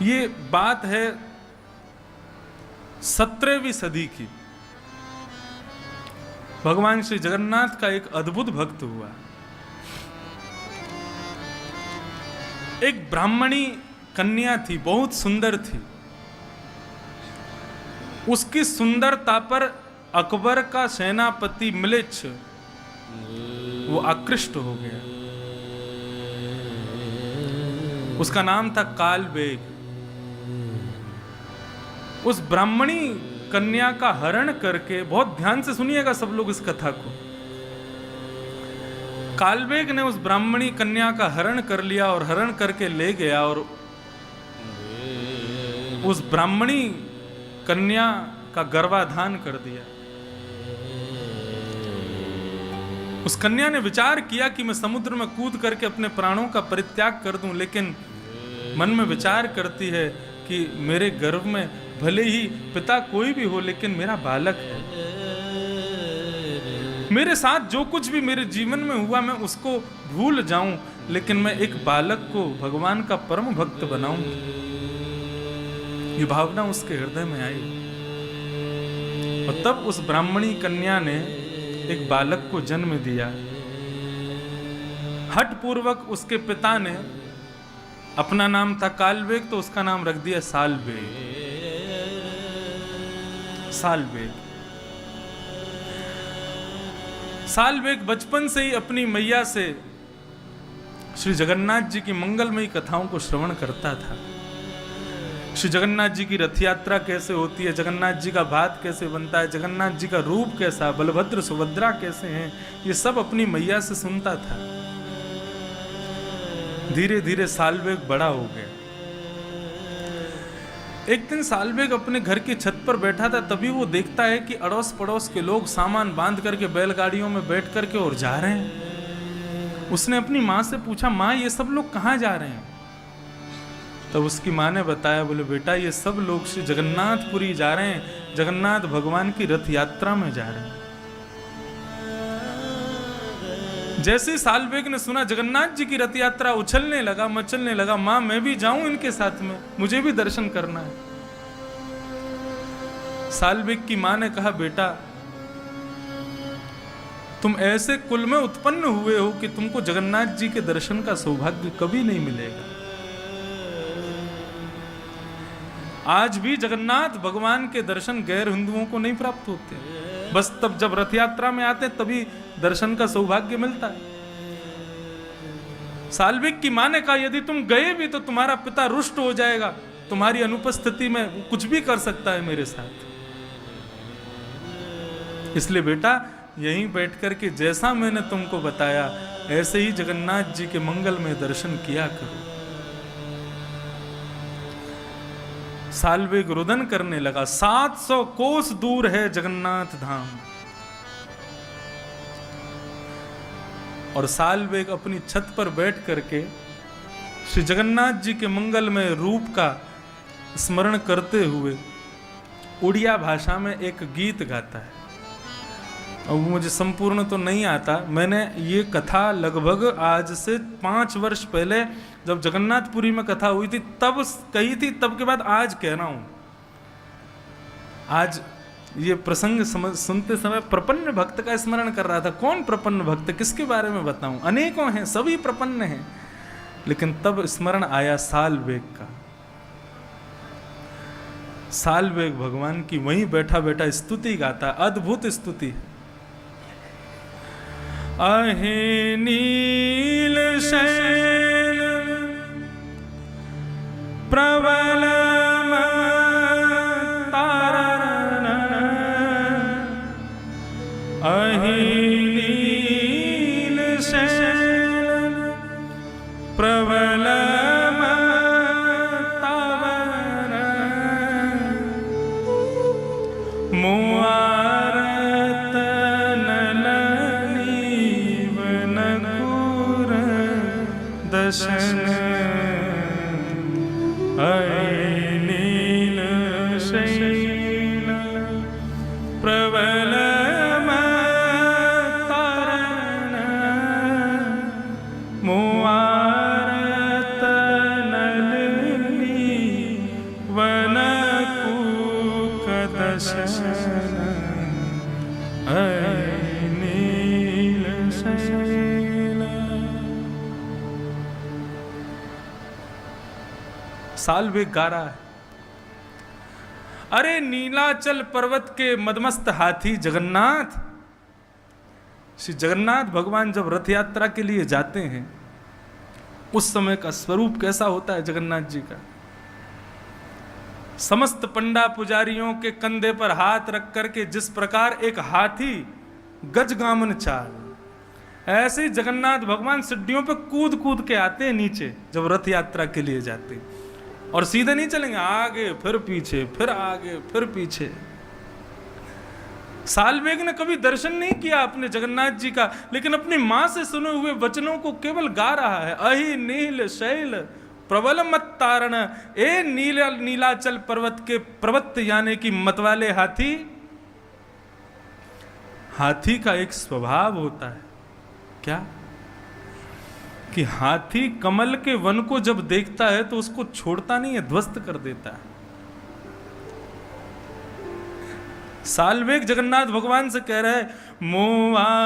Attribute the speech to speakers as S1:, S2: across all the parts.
S1: ये बात है 17वीं सदी की। भगवान श्री जगन्नाथ का एक अद्भुत भक्त हुआ। एक ब्राह्मणी कन्या थी, बहुत सुंदर थी। उसकी सुंदरता पर अकबर का सेनापति म्लेच्छ वो आकृष्ट हो गया। उसका नाम था कालबेग। उस ब्राह्मणी कन्या का हरण करके, बहुत ध्यान से सुनिएगा सब लोग इस कथा को, कालबेग ने उस ब्राह्मणी कन्या का हरण कर लिया और हरण करके ले गया और उस ब्राह्मणी कन्या का गर्भाधान कर दिया। उस कन्या ने विचार किया कि मैं समुद्र में कूद करके अपने प्राणों का परित्याग कर दूं, लेकिन मन में विचार करती है कि मेरे गर्भ में भले ही पिता कोई भी हो, लेकिन मेरा बालक है। मेरे साथ जो कुछ भी मेरे जीवन में हुआ मैं उसको भूल जाऊं, लेकिन मैं एक बालक को भगवान का परम भक्त बनाऊंगी। ये भावना उसके हृदय में आई और तब उस ब्राह्मणी कन्या ने एक बालक को जन्म दिया। हठ पूर्वक उसके पिता ने, अपना नाम था कालबेग तो उसका नाम रख दिया सालबेग। सालबेग सालबेग बचपन से ही अपनी मैया से श्री जगन्नाथ जी की मंगलमयी कथाओं को श्रवण करता था। श्री जगन्नाथ जी की रथ यात्रा कैसे होती है, जगन्नाथ जी का भात कैसे बनता है, जगन्नाथ जी का रूप कैसा, बलभद्र सुभद्रा कैसे हैं, ये सब अपनी मैया से सुनता था। धीरे धीरे सालबेग बड़ा हो गया। एक दिन सालबेग अपने घर की छत पर बैठा था, तभी वो देखता है कि अड़ोस पड़ोस के लोग सामान बांध करके बैलगाड़ियों में बैठ करके और जा रहे हैं। उसने अपनी माँ से पूछा, माँ ये सब लोग कहाँ जा रहे हैं? तब उसकी माँ ने बताया, बोले बेटा ये सब लोग श्री जगन्नाथपुरी जा रहे हैं, जगन्नाथ भगवान की रथ यात्रा में जा रहे हैं। जैसे ही सालबेग ने सुना जगन्नाथ जी की रथ यात्रा, उछलने लगा, मचलने लगा, माँ मैं भी जाऊं इनके साथ में, मुझे भी दर्शन करना है। सालबेग की माँ ने कहा, बेटा तुम ऐसे कुल में उत्पन्न हुए हो कि तुमको जगन्नाथ जी के दर्शन का सौभाग्य कभी नहीं मिलेगा। आज भी जगन्नाथ भगवान के दर्शन गैर हिंदुओं को नहीं प्राप्त होते, बस तब जब रथ यात्रा में आते तभी दर्शन का सौभाग्य मिलता है। सालबेग की मां ने कहा, यदि तुम गए भी तो तुम्हारा पिता रुष्ट हो जाएगा, तुम्हारी अनुपस्थिति में कुछ भी कर सकता है मेरे साथ। इसलिए बेटा यहीं बैठ करके जैसा मैंने तुमको बताया ऐसे ही जगन्नाथ जी के मंगल में दर्शन किया करो। सालबेग रुदन करने लगा। 700 कोस दूर है जगन्नाथ धाम। और सालबेग अपनी छत पर बैठ करके श्री जगन्नाथ जी के मंगलमय रूप का स्मरण करते हुए उड़िया भाषा में एक गीत गाता है। अब मुझे संपूर्ण तो नहीं आता, मैंने ये कथा लगभग आज से 5 वर्ष पहले जब जगन्नाथपुरी में कथा हुई थी तब कही थी, तब के बाद आज कह रहा हूं। आज ये प्रसंग सुनते समय प्रपन्न भक्त का स्मरण कर रहा था। कौन प्रपन्न भक्त, किसके बारे में बताऊं? अनेकों हैं, सभी प्रपन्न हैं, लेकिन तब स्मरण आया सालबेग का। सालबेग भगवान की वहीं बैठा बैठा स्तुति गाता, अद्भुत स्तुति है। अहे नील शैल प्रबल तारण, अहे नील शैल प्रबल तारण, मुआरत नलनीव नकुर दशन, नील शैल प्रबल तारण, मुआरत नलनीव दर्शन नील शैल। साल्वेग गा रहा है, अरे नीलाचल पर्वत के मदमस्त हाथी जगन्नाथ। श्री जगन्नाथ भगवान जब रथ यात्रा के लिए जाते हैं उस समय का स्वरूप कैसा होता है जगन्नाथ जी का। समस्त पंडा पुजारियों के कंधे पर हाथ रख करके जिस प्रकार एक हाथी गजगामन चाल, ऐसे जगन्नाथ भगवान सिड्डियों पे कूद कूद के आते हैं नीचे जब रथ यात्रा के लिए जाते हैं। और सीधे नहीं चलेंगे, आगे फिर पीछे, फिर आगे फिर पीछे। साल्वेग ने कभी दर्शन नहीं किया अपने जगन्नाथ जी का, लेकिन अपनी मां से सुने हुए वचनों को केवल गा रहा है। अहि नील शैल प्रबल मत तारण, ए नीलाचल पर्वत के पर्वत यानी कि मतवाले हाथी। हाथी का एक स्वभाव होता है क्या कि हाथी कमल के वन को जब देखता है तो उसको छोड़ता नहीं है, ध्वस्त कर देता है। साल्वेग जगन्नाथ भगवान से कह रहा है, मोवारतन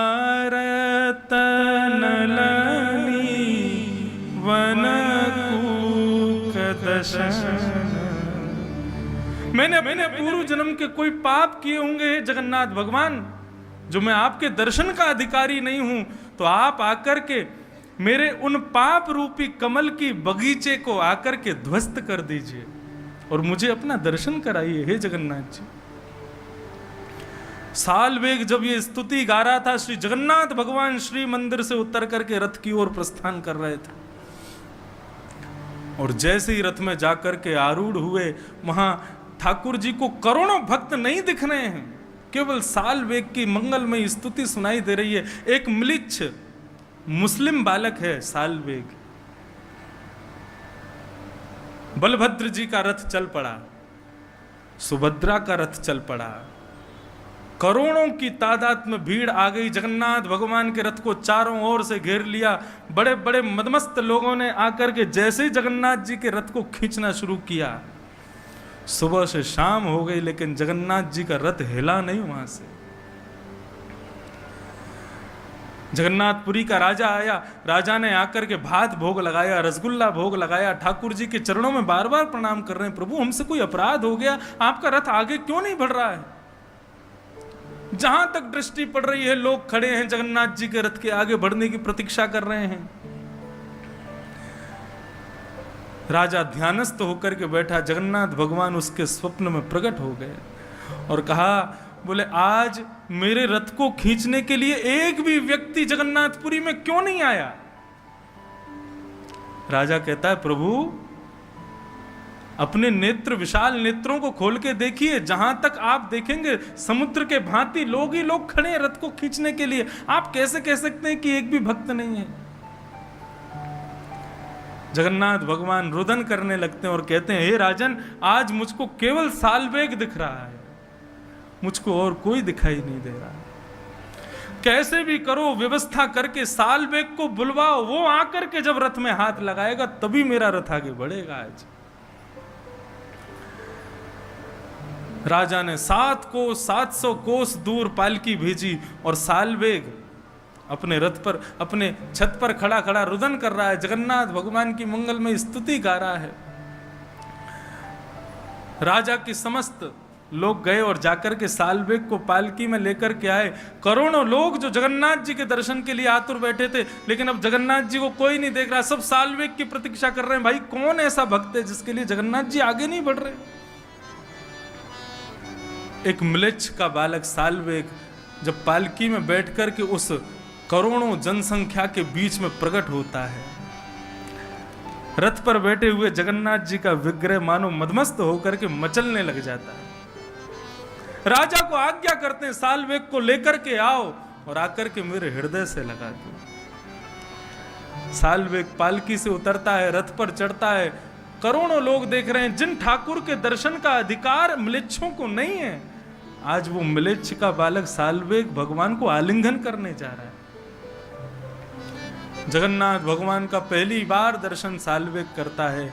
S1: वन मैंने पूर्व जन्म के कोई पाप किए होंगे जगन्नाथ भगवान, जो मैं आपके दर्शन का अधिकारी नहीं हूं, तो आप आकर के मेरे उन पाप रूपी कमल की बगीचे को आकर के ध्वस्त कर दीजिए और मुझे अपना दर्शन कराइए हे जगन्नाथ जी। साल्वेग जब ये स्तुति गा रहा था, श्री जगन्नाथ भगवान श्री मंदिर से उतर करके रथ की ओर प्रस्थान कर रहे थे। और जैसे ही रथ में जाकर के आरूढ़ हुए, वहां ठाकुर जी को करोड़ों भक्त नहीं दिख रहे हैं, केवल साल्वेग की मंगलमयी स्तुति सुनाई दे रही है। एक म्लिच्छ मुस्लिम बालक है साल्वेग। बलभद्र जी का रथ चल पड़ा, सुभद्रा का रथ चल पड़ा, करोड़ों की तादाद में भीड़ आ गई। जगन्नाथ भगवान के रथ को चारों ओर से घेर लिया। बड़े बड़े मदमस्त लोगों ने आकर के जैसे ही जगन्नाथ जी के रथ को खींचना शुरू किया, सुबह से शाम हो गई लेकिन जगन्नाथ जी का रथ हिला नहीं वहां से। जगन्नाथपुरी का राजा आया, राजा ने आकर के भात भोग लगाया, रसगुल्ला भोग लगाया, ठाकुर जी के चरणों में बार बार प्रणाम कर रहे हैं, प्रभु हमसे कोई अपराध हो गया, आपका रथ आगे क्यों नहीं बढ़ रहा है। जहां तक दृष्टि पड़ रही है लोग खड़े हैं जगन्नाथ जी के रथ के आगे बढ़ने की प्रतीक्षा कर रहे हैं। राजा ध्यानस्थ होकर के बैठा, जगन्नाथ भगवान उसके स्वप्न में प्रकट हो गए और कहा, बोले आज मेरे रथ को खींचने के लिए एक भी व्यक्ति जगन्नाथपुरी में क्यों नहीं आया। राजा कहता है, प्रभु अपने नेत्र, विशाल नेत्रों को खोल के देखिए, जहां तक आप देखेंगे समुद्र के भांति लोग ही लोग खड़े हैं रथ को खींचने के लिए। आप कैसे कह सकते हैं कि एक भी भक्त नहीं है। जगन्नाथ भगवान रुदन करने लगते हैं और कहते हैं, हे राजन, आज मुझको केवल साल्वेग दिख रहा है, मुझको और कोई दिखाई नहीं दे रहा। कैसे भी करो व्यवस्था करके साल्वेग को बुलवाओ, वो आकर के जब रथ में हाथ लगाएगा तभी मेरा रथ आगे बढ़ेगा। आज राजा ने 700 कोस दूर पालकी भेजी और साल्वेग अपने रथ पर, अपने छत पर खड़ा खड़ा रुदन कर रहा है, जगन्नाथ भगवान की मंगलमय स्तुति गा रहा है। राजा की समस्त लोग गए और जाकर के साल्वेग को पालकी में लेकर के आए। करोड़ों लोग जो जगन्नाथ जी के दर्शन के लिए आतुर बैठे थे, लेकिन अब जगन्नाथ जी को कोई नहीं देख रहा, सब साल्वेग की प्रतीक्षा कर रहे हैं। भाई कौन ऐसा भक्त है जिसके लिए जगन्नाथ जी आगे नहीं बढ़ रहे। एक म्लेच्छ का बालक साल्वेग जब पालकी में बैठ कर के उस करोड़ों जनसंख्या के बीच में प्रकट होता है, रथ पर बैठे हुए जगन्नाथ जी का विग्रह मानो मदमस्त होकर के मचलने लग जाता है। राजा को आज्ञा करते हैं, साल्वेग को लेकर के आओ और आकर के मेरे हृदय से लगा दो। साल्वेग पालकी से उतरता है, रथ पर चढ़ता है। करोड़ों लोग देख रहे हैं, जिन ठाकुर के दर्शन का अधिकार म्लेच्छों को नहीं है, आज वो म्लेच्छ का बालक साल्वेग भगवान को आलिंगन करने जा रहा है। जगन्नाथ भगवान का पहली बार दर्शन साल्वेग करता है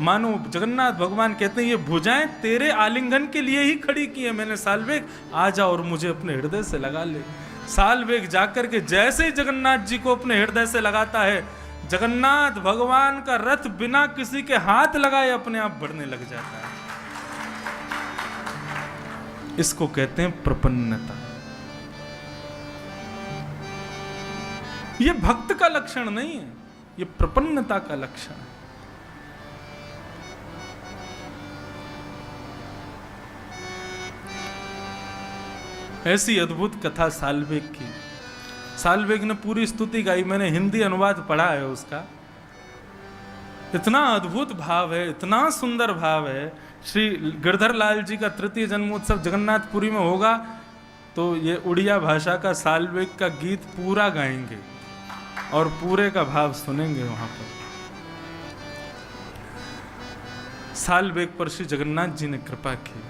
S1: मानो जगन्नाथ भगवान कहते हैं ये भुजाएं तेरे आलिंगन के लिए ही खड़ी की है मैंने साल्वेग, आ जा और मुझे अपने हृदय से लगा ले। साल्वेग जाकर के जैसे ही जगन्नाथ जी को अपने हृदय से लगाता है, जगन्नाथ भगवान का रथ बिना किसी के हाथ लगाए अपने आप बढ़ने लग जाता है। इसको कहते हैं प्रपन्नता। ये भक्त का लक्षण नहीं है, ये प्रपन्नता का लक्षण है। ऐसी अद्भुत कथा साल्वेग की। साल्वेग ने पूरी स्तुति गाई, मैंने हिंदी अनुवाद पढ़ा है उसका। इतना अद्भुत भाव है, इतना सुंदर भाव है। श्री गिरधर लाल जी का तृतीय जन्मोत्सव जगन्नाथपुरी में होगा तो ये उड़िया भाषा का साल्वेग का गीत पूरा गाएंगे और पूरे का भाव सुनेंगे वहां पर। साल्वेग पर श्री जगन्नाथ जी ने कृपा की।